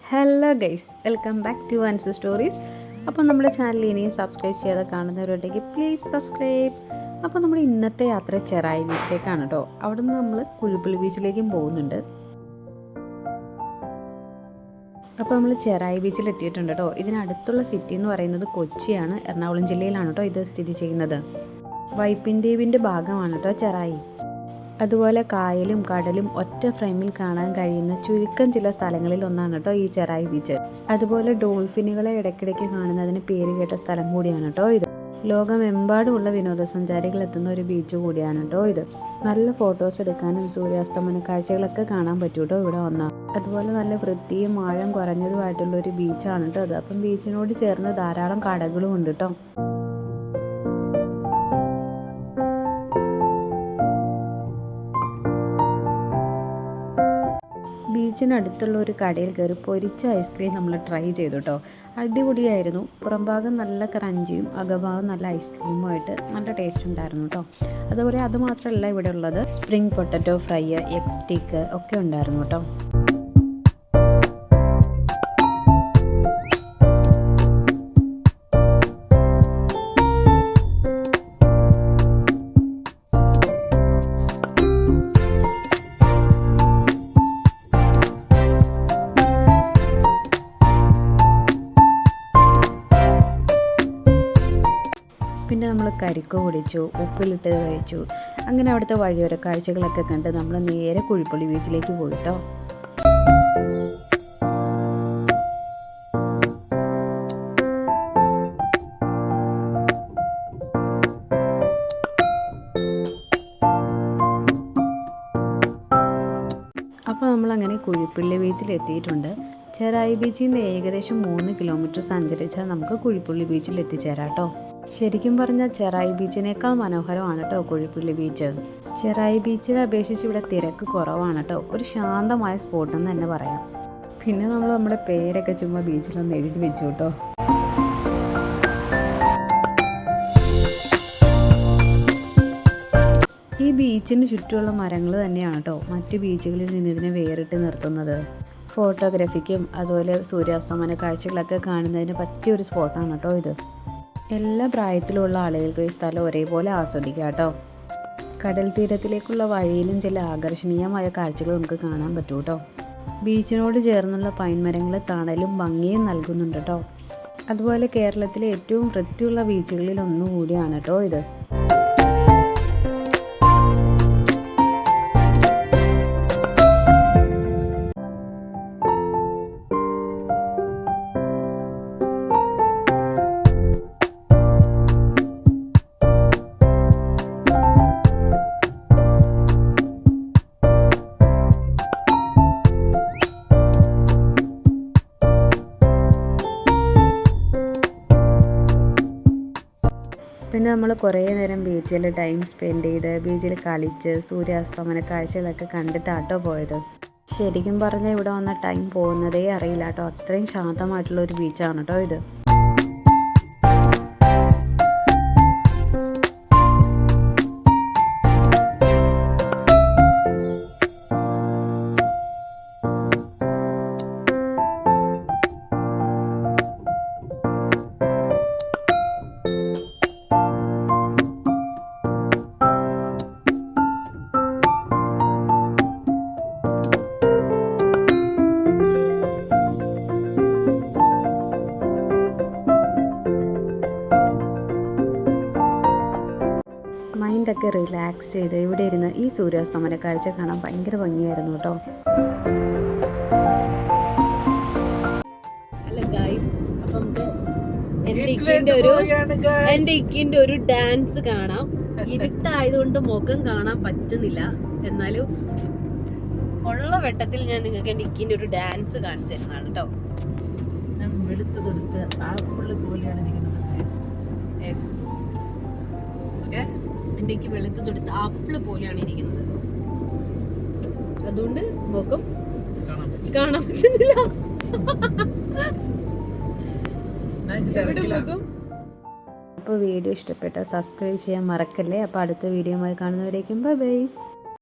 Hello guys, welcome back to answer stories. അപ്പോൾ നമ്മുടെ channel ഇനിയും സബ്സ്ക്രൈബ് ചെയ്ത് കാണുന്നവരുണ്ടെങ്കിൽ പ്ലീസ് സബ്സ്ക്രൈബ്. അപ്പോൾ നമ്മുടെ ഇന്നത്തെ യാത്ര ചെറായി ബീച്ചിലേക്കാണ് കേട്ടോ. അവിടെ നിന്ന് നമ്മൾ കുഴിപ്പള്ളി ബീച്ചിലേക്കും പോകുന്നുണ്ട്. അപ്പോൾ നമ്മൾ ചെറായി ബീച്ചിൽ എത്തിയിട്ടുണ്ട് കേട്ടോ. ഇതിനടുത്തുള്ള സിറ്റി എന്ന് പറയുന്നത് കൊച്ചിയാണ്, എറണാകുളം ജില്ലയിലാണ് കേട്ടോ ഇത് സ്ഥിതി ചെയ്യുന്നത്. വൈപ്പിൻ ദ്വീപിൻ്റെ ഭാഗമാണ് കേട്ടോ ചെറായി. അതുപോലെ കായലും കടലും ഒറ്റ ഫ്രെയിമിൽ കാണാൻ കഴിയുന്ന ചുരുക്കം ചില സ്ഥലങ്ങളിൽ ഒന്നാണ് കേട്ടോ ഈ ചെറായി ബീച്ച്. അതുപോലെ ഡോൾഫിനുകളെ ഇടയ്ക്കിടയ്ക്ക് കാണുന്നതിന് പേര് കേട്ട സ്ഥലം കൂടിയാണ് കേട്ടോ ഇത്. ലോകമെമ്പാടുമുള്ള വിനോദസഞ്ചാരികൾ എത്തുന്ന ഒരു ബീച്ച് കൂടിയാണ് കേട്ടോ ഇത്. നല്ല ഫോട്ടോസ് എടുക്കാനും സൂര്യാസ്തമന കാഴ്ചകളൊക്കെ കാണാൻ പറ്റും കേട്ടോ ഇവിടെ വന്നാൽ. അതുപോലെ നല്ല വൃത്തിയും ആഴം കുറഞ്ഞതുമായിട്ടുള്ള ഒരു ബീച്ചാണ് കേട്ടോ അത്. അപ്പം ബീച്ചിനോട് ചേർന്ന് ധാരാളം കടകളും ഉണ്ട് കേട്ടോ. ബീച്ചിനടുത്തുള്ള ഒരു കടയിൽ കയറി പൊരിച്ച ഐസ്ക്രീം നമ്മൾ ട്രൈ ചെയ്തു കേട്ടോ. അടിപൊളിയായിരുന്നു. പുറംഭാഗം നല്ല ക്രഞ്ചിയും അകഭാഗം നല്ല ഐസ്ക്രീമുമായിട്ട് നല്ല ടേസ്റ്റ് ഉണ്ടായിരുന്നു കേട്ടോ. അതുപോലെ അതുമാത്രമല്ല ഇവിടെ ഉള്ളത് spring potato fry, egg stick ഒക്കെ ഉണ്ടായിരുന്നു കേട്ടോ. പിന്നെ നമ്മൾ കരിക്ക് കുടിച്ചു, ഉപ്പിലിട്ട് കഴിച്ചു. അങ്ങനെ അവിടുത്തെ വഴിയോര കാഴ്ചകളൊക്കെ കണ്ട് നമ്മൾ നേരെ കുഴിപ്പള്ളി ബീച്ചിലേക്ക് പോയിട്ടോ. അപ്പോൾ നമ്മളങ്ങനെ കുഴിപ്പള്ളി ബീച്ചിൽ എത്തിയിട്ടുണ്ട്. ചെറായി ബീച്ചിൽ നിന്ന് ഏകദേശം 3 കിലോമീറ്റർ സഞ്ചരിച്ചാൽ നമുക്ക് കുഴിപ്പള്ളി ബീച്ചിൽ എത്തിച്ചേരാം കേട്ടോ. ശരിക്കും പറഞ്ഞാൽ ചെറായി ബീച്ചിനേക്കാൾ മനോഹരമാണ് കേട്ടോ കുഴിപ്പള്ളി ബീച്ച്. ചെറായി ബീച്ചിനെ അപേക്ഷിച്ച് ഇവിടെ തിരക്ക് കുറവാണ് കേട്ടോ. ഒരു ശാന്തമായ സ്പോട്ട് എന്ന് തന്നെ പറയാം. പിന്നെ നമ്മൾ നമ്മുടെ പേരൊക്കെ ചുമ്മാ ബീച്ചിലൊന്ന് എഴുതി വെച്ചു കേട്ടോ. ഈ ബീച്ചിന് ചുറ്റുമുള്ള മരങ്ങൾ തന്നെയാണ് കേട്ടോ മറ്റു ബീച്ചുകളിൽ നിന്ന് ഇതിനെ വേറിട്ട് നിർത്തുന്നത്. ഫോട്ടോഗ്രാഫിക്കും അതുപോലെ സൂര്യാസ്തമന കാഴ്ചകളൊക്കെ കാണുന്നതിന് പറ്റിയ ഒരു സ്പോട്ടാണ് കേട്ടോ ഇത്. എല്ലാ പ്രായത്തിലുള്ള ആളുകൾക്ക് ഈ സ്ഥലം ഒരേപോലെ ആസ്വദിക്കാം കേട്ടോ. കടൽ തീരത്തിലേക്കുള്ള വഴിയിലും ചില ആകർഷണീയമായ കാഴ്ചകൾ നമുക്ക് കാണാൻ പറ്റും കേട്ടോ. ബീച്ചിനോട് ചേർന്നുള്ള പൈൻ മരങ്ങൾ തണലും ഭംഗിയും നൽകുന്നുണ്ട് കേട്ടോ. അതുപോലെ കേരളത്തിലെ ഏറ്റവും വൃത്തിയുള്ള ബീച്ചുകളിൽ ഒന്നുകൂടിയാണ് കേട്ടോ ഇത്. പിന്നെ നമ്മൾ കുറേ നേരം ബീച്ചിൽ ടൈം സ്പെൻഡ് ചെയ്ത് ബീച്ചിൽ കളിച്ച് സൂര്യാസ്തമന കാഴ്ചകളൊക്കെ കണ്ടിട്ടാട്ടോ പോയത്. ശരിക്കും പറഞ്ഞാൽ ഇവിടെ വന്ന ടൈം പോകുന്നതേ അറിയില്ല കേട്ടോ. അത്രയും ശാന്തമായിട്ടുള്ള ഒരു ബീച്ചാണ് കേട്ടോ ഇത്. മൈൻഡൊക്കെ റിലാക്സ് ചെയ്ത് ഇവിടെ ഇരുന്ന് ഈ സൂര്യാസ്തമന കാഴ്ച കാണാൻ ഭയങ്കര ഭംഗിയായിരുന്നു കേട്ടോ. ഹലോ ഗൈസ്, അപ്പം എൻ്റെ ഇക്കിൻ്റെ ഒരു ഡാൻസ് കാണാം. ഇരുട്ടായതുകൊണ്ട് മുഖം കാണാൻ പറ്റുന്നില്ല, എന്നാലും ഉള്ള വെട്ടത്തിൽ ഞാൻ നിങ്ങൾക്ക് എൻ്റെ ഇക്കിൻ്റെ ഒരു ഡാൻസ് കാണിച്ചു തരുന്നതാണ് കേട്ടോ. എൻ്റെക്ക് വെളുത്ത് തൊടുത്ത് ആപ്പിള് പോലെയാണ് ഇരിക്കുന്നത്. അതുകൊണ്ട് മുഖം കാണാൻ പറ്റുന്നില്ല. അപ്പോൾ വീഡിയോ ഇഷ്ടപ്പെട്ടാൽ സബ്സ്ക്രൈബ് ചെയ്യാൻ മറക്കല്ലേ. അപ്പോൾ അടുത്ത വീഡിയോയുമായി കാണുന്നവരേക്കും ബൈ ബൈ.